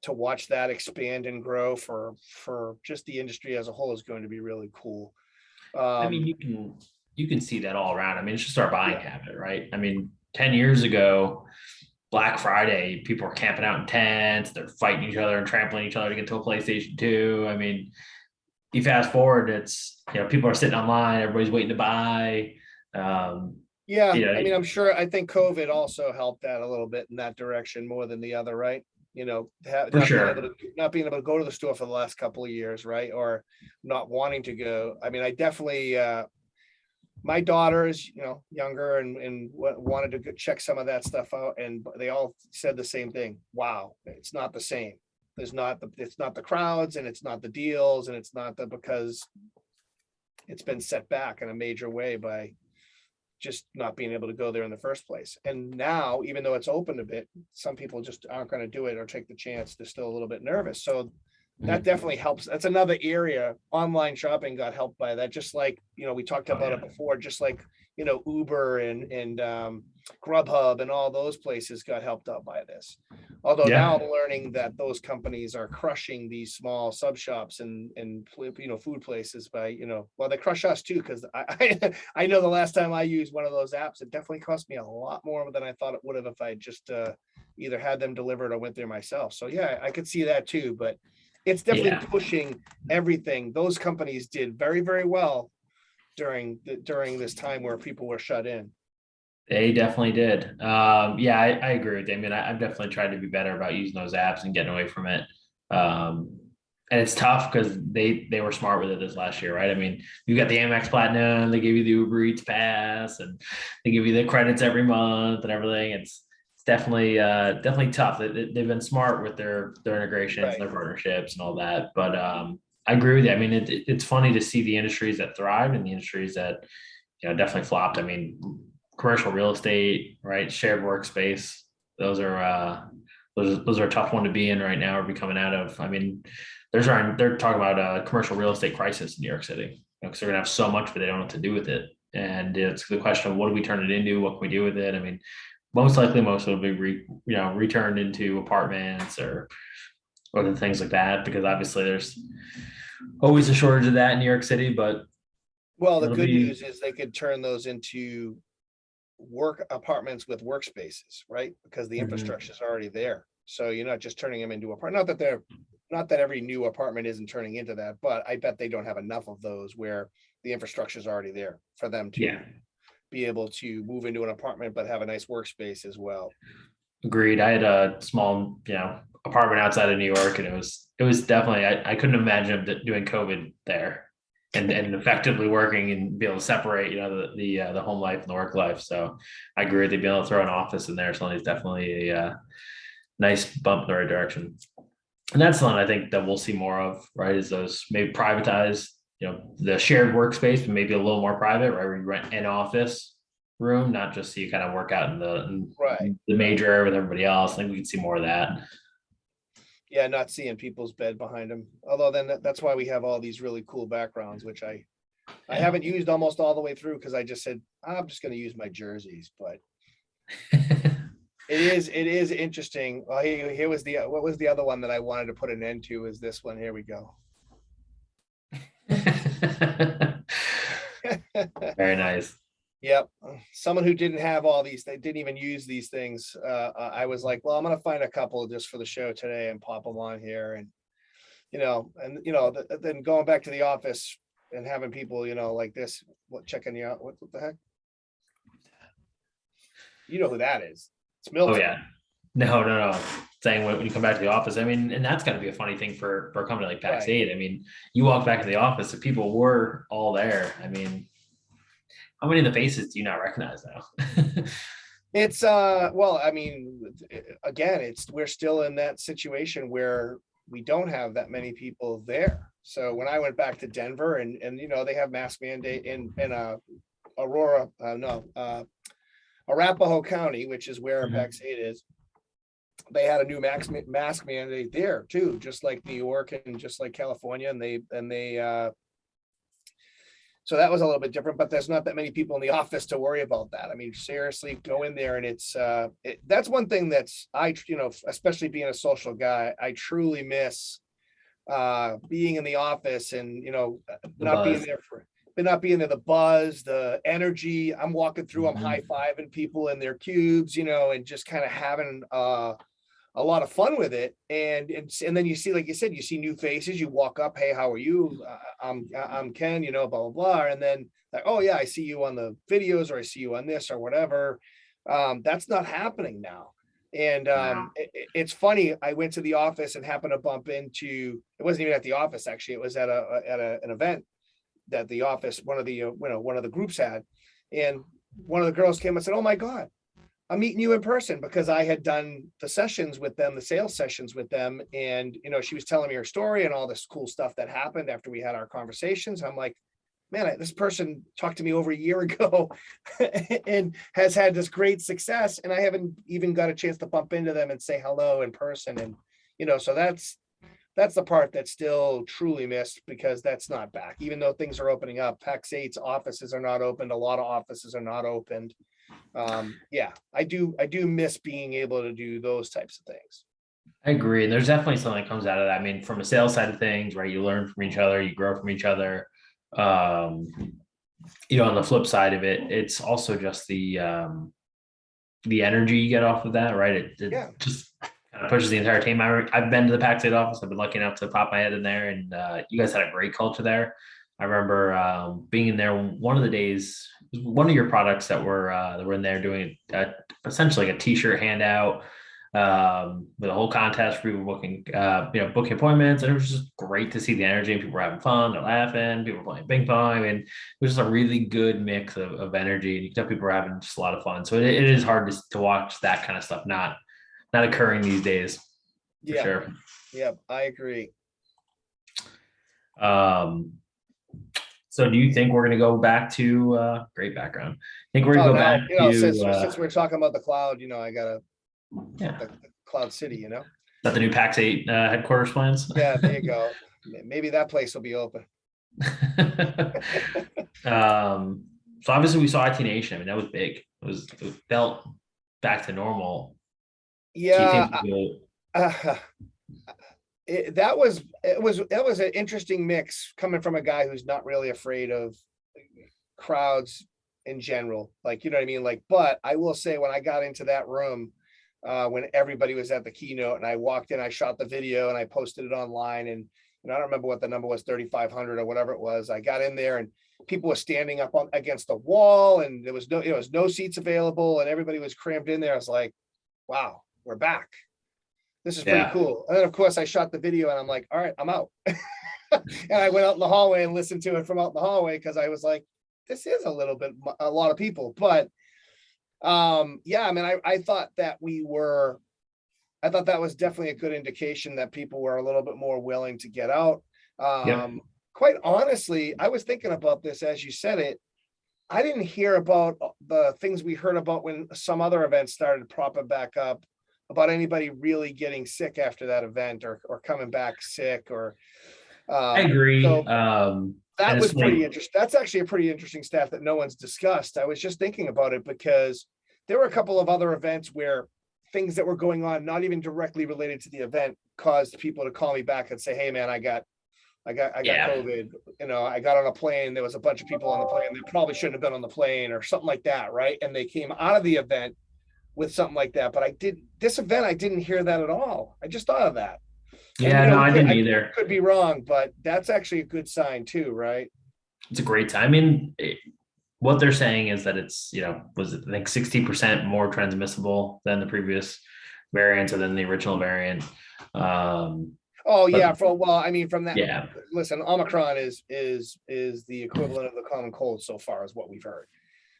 to watch that expand and grow for just the industry as a whole is going to be really cool. I mean, Um, you can see that all around. I mean, it's just our buying yeah, habit, right? I mean, 10 years ago, Black Friday, people were camping out in tents, they're fighting each other and trampling each other to get to a PlayStation 2. I mean, you fast forward, it's people are sitting online, everybody's waiting to buy. Um, yeah. you know, I mean, I think COVID also helped that a little bit in that direction more than the other, right? for sure. Not being able to go to the store for the last couple of years, right? Or not wanting to go. I mean, I definitely, my daughter is, younger and wanted to check some of that stuff out, and they all said the same thing. Wow, it's not the same. It's not the crowds, and it's not the deals, and it's not because it's been set back in a major way by just not being able to go there in the first place. And now, even though it's opened a bit, some people just aren't going to do it or take the chance. They're still a little bit nervous. So that Mhm. definitely helps. That's another area. Online shopping got helped by that. Just like, we talked Oh about yeah, it before, just like, Uber and Grubhub and all those places got helped out by this. Although now yeah, I'm learning that those companies are crushing these small sub shops and food places by, well, they crush us too, because I know the last time I used one of those apps, it definitely cost me a lot more than I thought it would have if I just either had them delivered or went there myself. So yeah, I could see that too, but it's definitely yeah. pushing everything. Those companies did very, very well during this time where people were shut in. They definitely did. Yeah, I agree with Damien. I've definitely tried to be better about using those apps and getting away from it. Um, and it's tough because they were smart with it this last year, right? I mean, you got the Amex Platinum, they give you the Uber Eats pass, and they give you the credits every month and everything. It's definitely tough. They've been smart with their integrations and Right. their partnerships and all that. But I agree with you. I mean, it's funny to see the industries that thrived and the industries that definitely flopped. I mean, commercial real estate, right? Shared workspace. Those are those are a tough one to be in right now or be coming out of. I mean, they're talking about a commercial real estate crisis in New York City because they're gonna have so much, but they don't know what to do with it. And it's the question of what do we turn it into? What can we do with it? I mean, most likely, most will be returned into apartments or other things like that because obviously there's always a shortage of that in New York City, but Well, the it'll good be news is they could turn those into work apartments with workspaces, right? Because the mhm. infrastructure is already there. So you're not just turning them into apartment. Not that every new apartment isn't turning into that, but I bet they don't have enough of those where the infrastructure is already there for them Yeah. to be able to move into an apartment but have a nice workspace as well. Agreed. I had a small, apartment outside of New York, and it was definitely I couldn't imagine doing COVID there and effectively working and be able to separate, the home life and the work life. So I agree with you being able to throw an office in there. So it's definitely a nice bump in the right direction. And that's something I think that we'll see more of, right? Is those maybe privatize, the shared workspace, but maybe a little more private, right? Where you rent an office room, not just so you kind of work out Right, in the right. major area with everybody else. I think we can see more of that. Yeah, not seeing people's bed behind them. Although then that's why we have all these really cool backgrounds, which I I Yeah. haven't used almost all the way through because I just said, I'm just going to use my jerseys, but it is interesting. Well, here was what was the other one that I wanted to put an end to is this one. Here we go. Very nice. Yep. Someone who didn't have all these, they didn't even use these things. I was like, well, I'm going to find a couple just for the show today and pop them on here. And, then going back to the office and having people, like this, checking you out. What the heck? You know who that is. It's Oh Milton. yeah. No. Saying when you come back to the office, I mean, and that's got to be a funny thing for a company like Pax Right. 8. I mean, you walk back to the office, the people were all there. I mean, how many of the faces do you not recognize now? It's well, I mean, again, we're still in that situation where we don't have that many people there. So when I went back to Denver and they have mask mandate in Aurora, Arapahoe County, which is where Mhm. Pax 8 is. They had a new mask mandate there too, just like New York and just like California, and they so that was a little bit different, but there's not that many people in the office to worry about that. I mean, seriously, go in there and that's one thing that's especially being a social guy, I truly miss being in the office and The not being buzz. there not being there, the buzz, the energy. I'm walking through, I'm Mhm. high-fiving people in their cubes, and just kind of having a lot of fun with it. And then you see, like you said, you see new faces, you walk up, hey, how are you? I'm Ken, blah, blah, blah. And then like, oh yeah, I see you on the videos, or I see you on this or whatever. That's not happening now. And No. it's funny. I went to the office and happened to bump into, it wasn't even at the office, actually. It was at an event that the office, one of the groups had. And one of the girls came and said, oh my God, I'm meeting you in person, because I had done the sessions with them, the sales sessions with them. And, she was telling me her story and all this cool stuff that happened after we had our conversations. I'm like, man, this person talked to me over a year ago and has had this great success. And I haven't even got a chance to bump into them and say hello in person. And, so that's the part that's still truly missed, because that's not back, even though things are opening up. Pax 8's offices are not opened. A lot of offices are not opened. Yeah, I do miss being able to do those types of things. I agree. And there's definitely something that comes out of that. I mean, from a sales side of things, right? You learn from each other, you grow from each other. Um, on the flip side of it, it's also just the energy you get off of that, right? It Yeah. just kind of pushes the entire team. I've been to the Pax 8 office. I've been lucky enough to pop my head in there, and you guys had a great culture there. I remember being in there one of the days. One of your products that were in there doing essentially like a T-shirt handout with a whole contest for people booking booking appointments, and it was just great to see the energy, and people were having fun, they're laughing, people were playing ping pong, and it was just a really good mix of energy, and you can tell people were having just a lot of fun. So it is hard to watch that kind of stuff not occurring these days, for Yeah. sure. Yeah, I agree. So do you think we're going to go back to great background? Think we're going to go back Now, to since we're talking about the cloud, I gotta yeah, the Cloud City, is that the new Pax 8 headquarters plans? Yeah, there you go. Maybe that place will be open. So obviously we saw IT Nation. I mean, that was big. It felt back to normal. Do you Yeah, think we'll, that was an interesting mix coming from a guy who's not really afraid of crowds in general. Like, you know what I mean? Like, but I will say, when I got into that room, when everybody was at the keynote and I walked in, I shot the video and I posted it online, and I don't remember what the number was, 3,500 or whatever it was. I got in there and people were standing up against the wall, and there was no seats available, and everybody was crammed in there. I was like, wow, we're back. This is pretty yeah, cool. And then of course I shot the video and I'm like, all right, I'm out. And I went out in the hallway and listened to it from out in the hallway, because I was like, this is a lot of people. But yeah, I mean, I thought that that was definitely a good indication that people were a little bit more willing to get out. yep, Quite honestly, I was thinking about this as you said it. I didn't hear about the things we heard about when some other events started propping back up, about anybody really getting sick after that event, or coming back sick, or I agree. so That it's was pretty funny. interesting. That's actually a pretty interesting stat that no one's discussed. I was just thinking about it because there were a couple of other events where things that were going on, not even directly related to the event, caused people to call me back and say, "Hey, man, I got Yeah. COVID. You know, I got on a plane. There was a bunch of people on the plane. They probably shouldn't have been on the plane or something like that, right?" And they came out of the event with something like that. But this event, I didn't hear that at all. I just thought of that. And Yeah, no, I didn't either. could be wrong, but that's actually a good sign too, right? It's a great time. I mean, what they're saying is that it's, was it, I think 60% more transmissible than the previous variant or than the original variant. Oh yeah, But I mean, from that, yeah, listen, Omicron is the equivalent of the common cold so far, is what we've heard.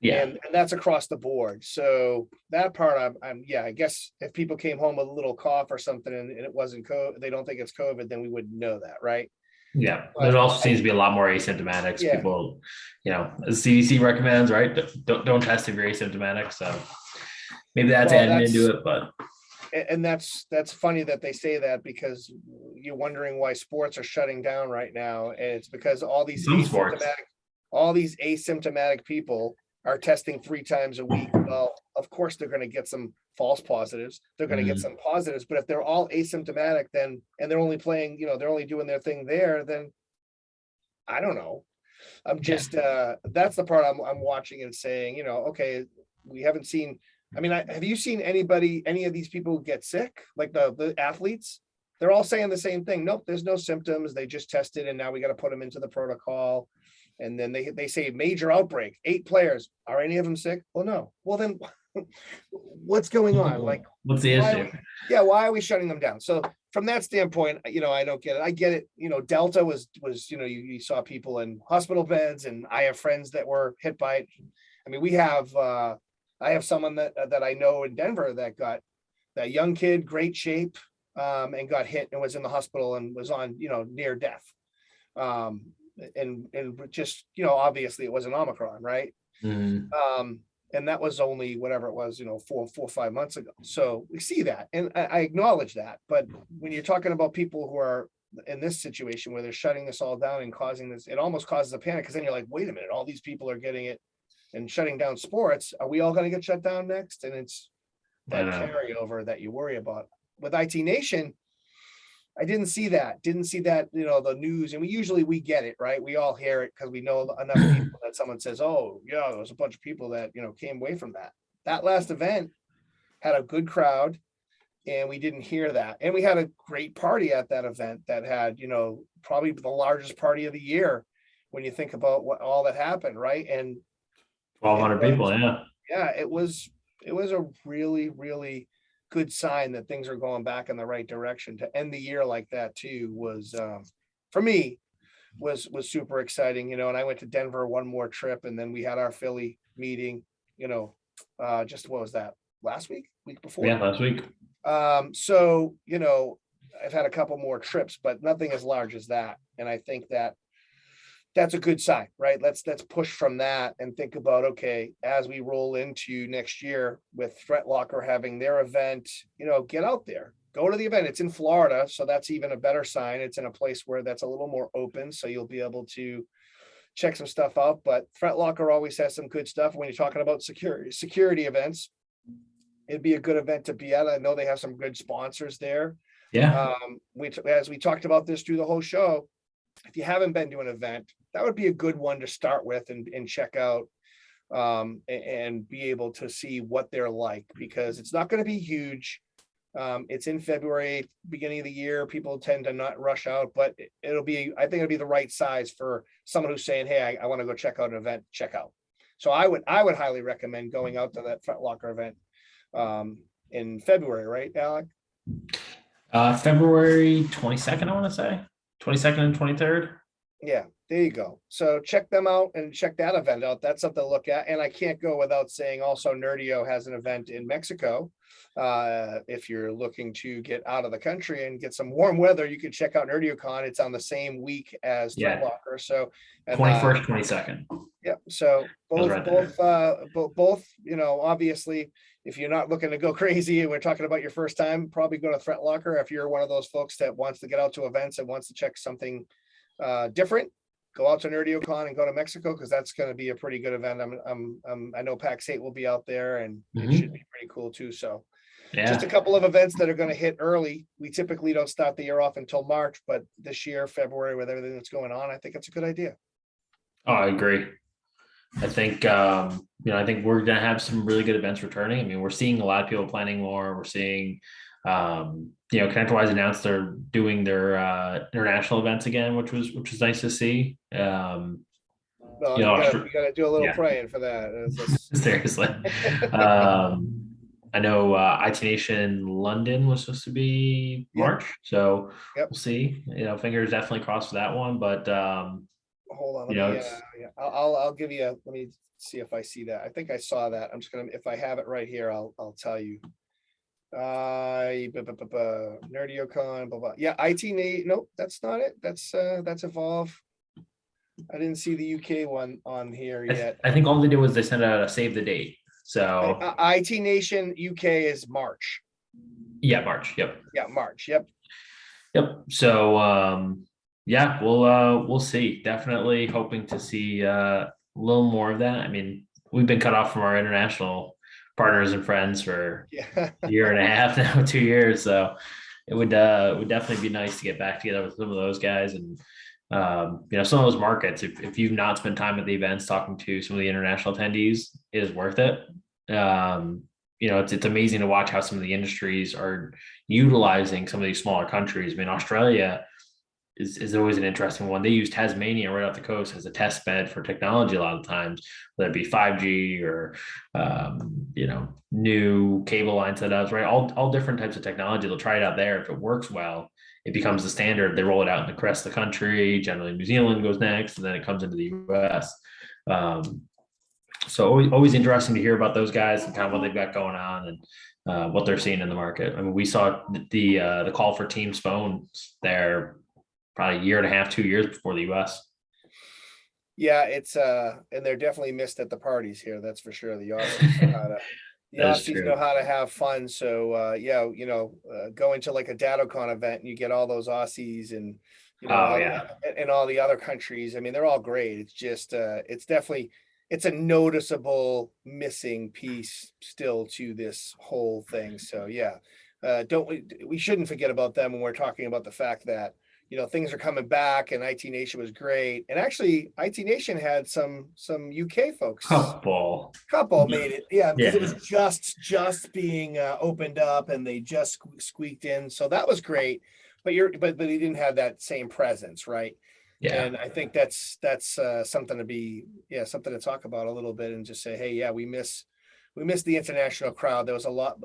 yeah, And that's across the board. So that part, yeah, I guess if people came home with a little cough or something and it wasn't COVID, they don't think it's COVID, then we wouldn't know that, right? yeah. There But also seems to be a lot more asymptomatics. yeah, People, as CDC recommends, right? Don't test if you're asymptomatic. So maybe that's well, adding into it, but and that's funny that they say that, because you're wondering why sports are shutting down right now, and it's because some sports. all these asymptomatic people are testing 3 times a week. Well, of course they're going to get some false positives, they're going to get Mhm. some positives, but if they're all asymptomatic, then, and they're only playing, they're only doing their thing there, then I don't know. I'm Yeah. just that's the part I'm watching and saying, okay, we haven't seen. I mean, have you seen any of these people get sick? Like the athletes, they're all saying the same thing. Nope, there's no symptoms. They just tested, and now we got to put them into the protocol. And then they say major outbreak, 8 players. Are any of them sick? Well, no. Well, then what's going on? Like, What's the why? issue? Yeah, why are we shutting them down? So from that standpoint, I don't get it. I get it. Delta was, you saw people in hospital beds, and I have friends that were hit by it. I mean, I have someone that I know in Denver that got, that young kid, great shape, and got hit and was in the hospital and was on, near death. And just, obviously it was an Omicron, right? Mhm. And that was only whatever it was, 4 or 5 months ago. So we see that, and I acknowledge that. But when you're talking about people who are in this situation where they're shutting this all down and causing this, it almost causes a panic, because then you're like, wait a minute, all these people are getting it and shutting down sports. Are we all going to get shut down next? And it's I that know. carryover that you worry about. With IT Nation, I didn't see that. The news, and we get it, right? We all hear it because we know enough people that someone says, "Oh, yeah, there was a bunch of people that came away from that." That last event had a good crowd, and we didn't hear that. And we had a great party at that event that had, probably the largest party of the year when you think about what all that happened, right? And it 1,200 people. was, Yeah. yeah, it was a really, really good sign that things are going back in the right direction. To end the year like that too was, for me, was super exciting. And I went to Denver one more trip, and then we had our Philly meeting, just, what was that, week before? Yeah. Last week. So I've had a couple more trips, but nothing as large as that. And I think that's a good sign, right? Let's push from that and think about, okay, as we roll into next year with Threat Locker having their event, get out there, go to the event. It's in Florida, so that's even a better sign. It's in a place where that's a little more open, so you'll be able to check some stuff out. But Threat Locker always has some good stuff. When you're talking about security events, it'd be a good event to be at. I know they have some good sponsors there. Yeah. As we talked about this through the whole show, if you haven't been to an event, that would be a good one to start with and check out, and be able to see what they're like, because it's not going to be huge. It's in February, beginning of the year. People tend to not rush out, but I think it'll be the right size for someone who's saying, hey, I want to go check out an event, check out. So I would highly recommend going out to that Threat Locker event in February, right, Alec? February 22nd, I want to say 22nd and 23rd. Yeah, there you go. So check them out and check that event out. That's something to look at. And I can't go without saying also Nerdio has an event in Mexico. If you're looking to get out of the country and get some warm weather, you can check out NerdioCon. It's on the same week as Threat Yeah. Locker. So, and 21st, 22nd. yeah, so both, right there. both, obviously, if you're not looking to go crazy and we're talking about your first time, probably go to Threat Locker. If you're one of those folks that wants to get out to events and wants to check something different, go out to NerdioCon and go to Mexico, because that's going to be a pretty good event. I know PAX 8 will be out there, and it should be pretty cool too. So just a Yeah. couple of events that are going to hit early. We typically don't start the year off until March, but this year, February, with everything that's going on, I think it's a good idea. Oh, I agree. I think I think we're gonna have some really good events returning. I mean, we're seeing a lot of people planning more. We're seeing ConnectWise announced they're doing their international events again, which was nice to see. Well, You know, you gotta do a little yeah, praying for that. seriously. I know IT Nation London was supposed to be Yep, March, so yep. we'll see. Fingers definitely crossed for that one, but Hold on, you let know, me, it's I'll give you let me see if I see that. I think I saw that. I'm just gonna, if I have it right here, I'll tell you. NerdioCon, blah, blah. Yeah, nope, that's not it. That's Evolve. I didn't see the UK one on here yet. I think all they did was they sent out a save the date. So IT Nation UK is March. yeah, March. Yep. Yeah, March. Yep. Yep. So yeah, we'll see. Definitely hoping to see a little more of that. I mean, we've been cut off from our international partners and friends for Yeah. a year and a half now, 2 years. So it would definitely be nice to get back together with some of those guys and some of those markets. If you've not spent time at the events talking to some of the international attendees, it is worth it. It's amazing to watch how some of the industries are utilizing some of these smaller countries. I mean, Australia is always an interesting one. They use Tasmania right off the coast as a test bed for technology a lot of times, whether it be 5G or new cable line setups, right? All different types of technology. They'll try it out there. If it works well, it becomes the standard. They roll it out in the rest of the country. Generally, New Zealand goes next, and then it comes into the US. So always interesting to hear about those guys and kind of what they've got going on and what they're seeing in the market. I mean, we saw the call for Teams phones there probably a year and a half, 2 years before the US. Yeah, it's and they're definitely missed at the parties here, that's for sure. The Aussies know how to have fun. So going to like a DataCon event and you get all those Aussies and and all the other countries. I mean, they're all great. It's just it's a noticeable missing piece still to this whole thing. So yeah, we shouldn't forget about them when we're talking about the fact that things are coming back and IT Nation was great. And actually IT Nation had some UK folks. Couple made it. Yeah, because it was just being opened up and they just squeaked in. So that was great. But they didn't have that same presence, right? Yeah. And I think that's something to talk about a little bit and just say, hey, yeah, we miss the international crowd. There was a lot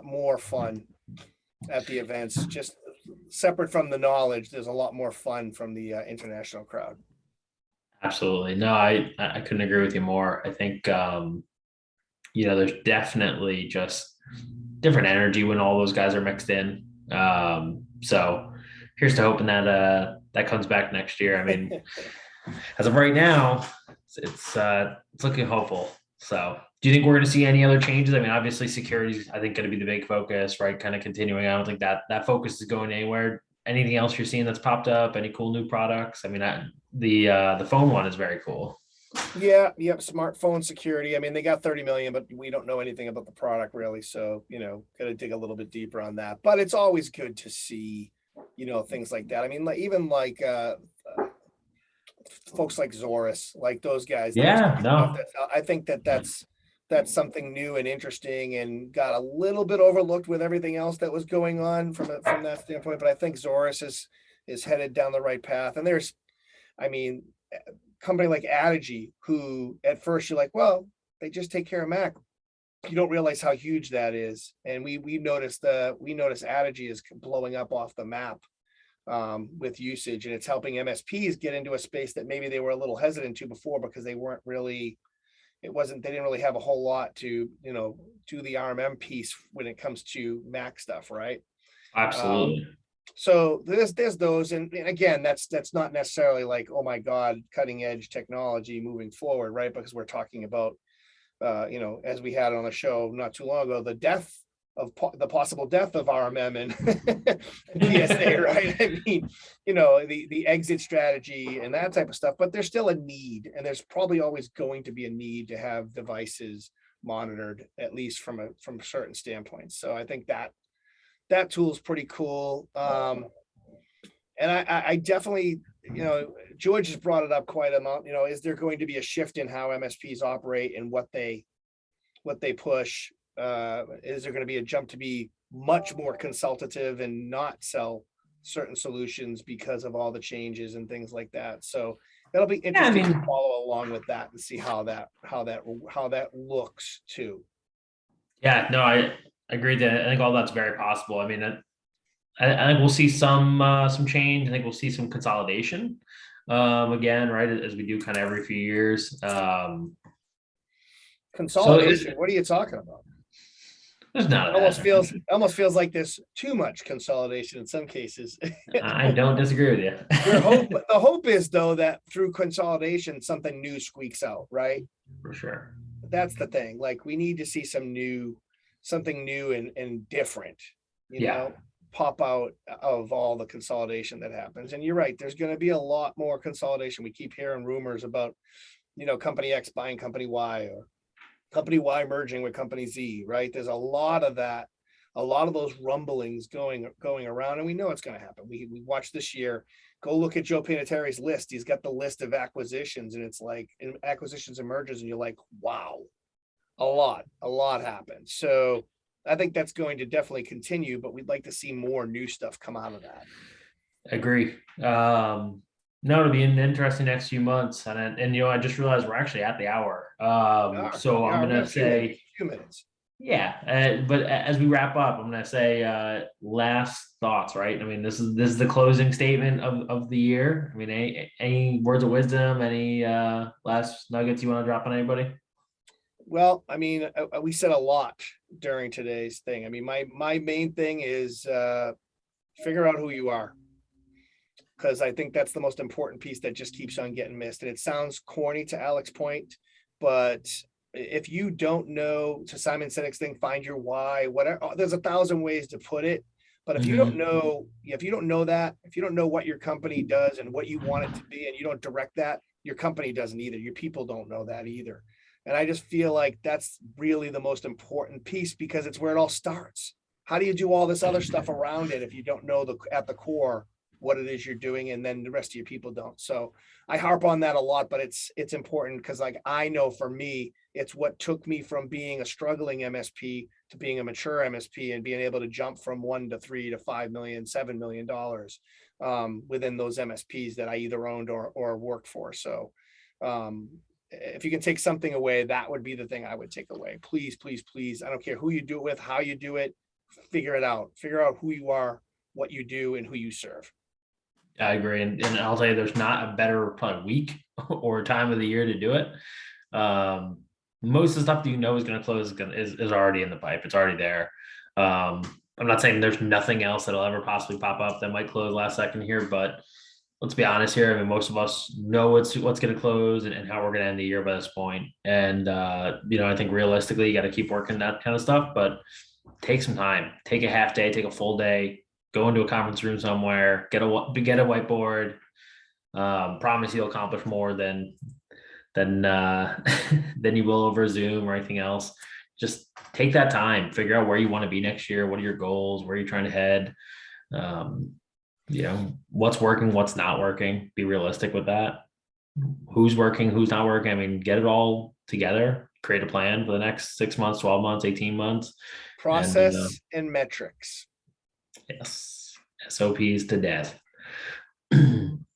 more fun at the events, just separate from the knowledge. There's a lot more fun from the international crowd. Absolutely. No, I couldn't agree with you more. I think there's definitely just different energy when all those guys are mixed in. So here's to hoping that that comes back next year. I mean, as of right now, it's looking hopeful. So do you think we're going to see any other changes? I mean, obviously security is, I think, going to be the big focus, right? Kind of continuing. I don't think that focus is going anywhere. Anything else you're seeing that's popped up? Any cool new products? I mean, the phone one is very cool. Yeah, yep. Smartphone security. I mean, they got 30 million, but we don't know anything about the product really. So, got to dig a little bit deeper on that. But it's always good to see, things like that. I mean, even folks like Zorus, like those guys. Yeah, no. I think that's something new and interesting and got a little bit overlooked with everything else that was going on from that standpoint. But I think Zorus is headed down the right path. And there's, company like Adigy, who at first you're like, well, they just take care of Mac. You don't realize how huge that is. And we noticed Adigy is blowing up off the map with usage, and it's helping MSPs get into a space that maybe they were a little hesitant to before because they didn't really have a whole lot to do the RMM piece when it comes to Mac stuff, right? Absolutely. So there's those, and again, that's not necessarily like, oh my God, cutting edge technology moving forward, right? Because we're talking about as we had on the show not too long ago, the death the possible death of RMM and PSA, right? I mean, you know, the exit strategy and that type of stuff, but there's still a need, and there's probably always going to be a need to have devices monitored, at least from certain standpoints. So I think that tool is pretty cool. And I definitely, you know, George has brought it up quite a amount, you know, is there going to be a shift in how MSPs operate and what they push? Is there going to be a jump to be much more consultative and not sell certain solutions because of all the changes and things like that? So that'll be interesting to follow along with that and see how that looks too. Yeah, no, I agree that I think all that's very possible. I mean, I think we'll see some change. I think we'll see some consolidation again, right, as we do kind of every few years. Consolidation. What are you talking about? There's not. It almost feels like there's too much consolidation in some cases. I don't disagree with you. The hope is, though, that through consolidation, something new squeaks out, right? For sure. That's the thing. Like, we need to see something new and different, you know, pop out of all the consolidation that happens. And you're right, there's going to be a lot more consolidation. We keep hearing rumors about, you know, company X buying company Y, or company Y merging with company Z, right? There's a lot of that, a lot of those rumblings going around, and we know it's going to happen. We watched this year. Go look at Joe Pinateri's list. He's got the list of acquisitions, and it's like acquisitions and mergers, and you're like, wow, a lot happened. So I think that's going to definitely continue, but we'd like to see more new stuff come out of that. Agree. No, it'll be an interesting next few months, and you know, I just realized we're actually at the hour. So I'm gonna say a few minutes. Yeah, but as we wrap up, I'm gonna say last thoughts, right? I mean, this is the closing statement of the year. I mean, any words of wisdom, any last nuggets you want to drop on anybody? Well, I mean, we said a lot during today's thing. I mean, my main thing is figure out who you are, because I think that's the most important piece that just keeps on getting missed. And it sounds corny, to Alec's point, but if you don't know, to Simon Sinek's thing, find your why, whatever, there's 1,000 ways to put it. But if you don't know, if you don't know what your company does and what you want it to be, and you don't direct that, your company doesn't either. Your people don't know that either. And I just feel like that's really the most important piece, because it's where it all starts. How do you do all this other stuff around it if you don't know at the core what it is you're doing, and then the rest of your people don't? So I harp on that a lot, but it's important, because like, I know for me, it's what took me from being a struggling MSP to being a mature MSP, and being able to jump from 1 to 3 to 5 million, $7 million within those MSPs that I either owned or worked for. So if you can take something away, that would be the thing I would take away. Please, please, please. I don't care who you do it with, how you do it, figure it out. Figure out who you are, what you do, and who you serve. I agree. And I'll tell you, there's not a better probably week or time of the year to do it. Most of the stuff that you know is going to close is already in the pipe. It's already there. I'm not saying there's nothing else that'll ever possibly pop up that might close last second here, but let's be honest here. I mean, most of us know what's going to close and how we're going to end the year by this point. And, you know, I think realistically, you got to keep working that kind of stuff, but take some time, take a half day, take a full day, go into a conference room somewhere, get a whiteboard. Promise you'll accomplish more than you will over Zoom or anything else. Just take that time, figure out where you want to be next year. What are your goals? Where are you trying to head? You know, what's working, what's not working. Be realistic with that. Who's working, who's not working. I mean, get it all together, create a plan for the next 6 months, 12 months, 18 months. Process and metrics. Yes. SOPs to death.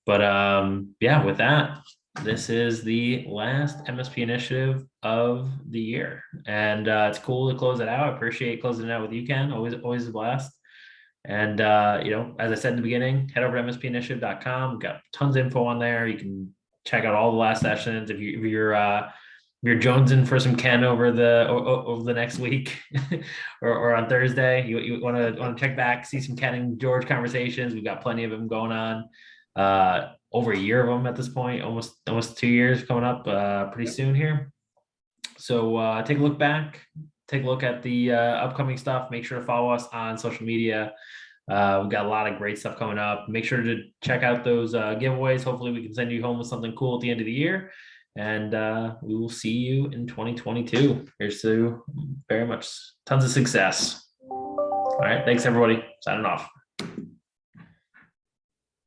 But yeah, with that, this is the last MSP initiative of the year. And it's cool to close it out. I appreciate closing it out with you, Ken. Always a blast. And you know, as I said in the beginning, head over to mspinitiative.com. We've got tons of info on there. You can check out all the last sessions. If you're jonesing for some Ken over the next week or on Thursday, you want to check back, see some Ken and George conversations. We've got plenty of them going on. Over a year of them at this point, almost 2 years coming up pretty soon here. So take a look back, take a look at the upcoming stuff. Make sure to follow us on social media. We've got a lot of great stuff coming up. Make sure to check out those giveaways. Hopefully we can send you home with something cool at the end of the year. And we will see you in 2022. Here's to very much tons of success. All right. Thanks, everybody. Signing off.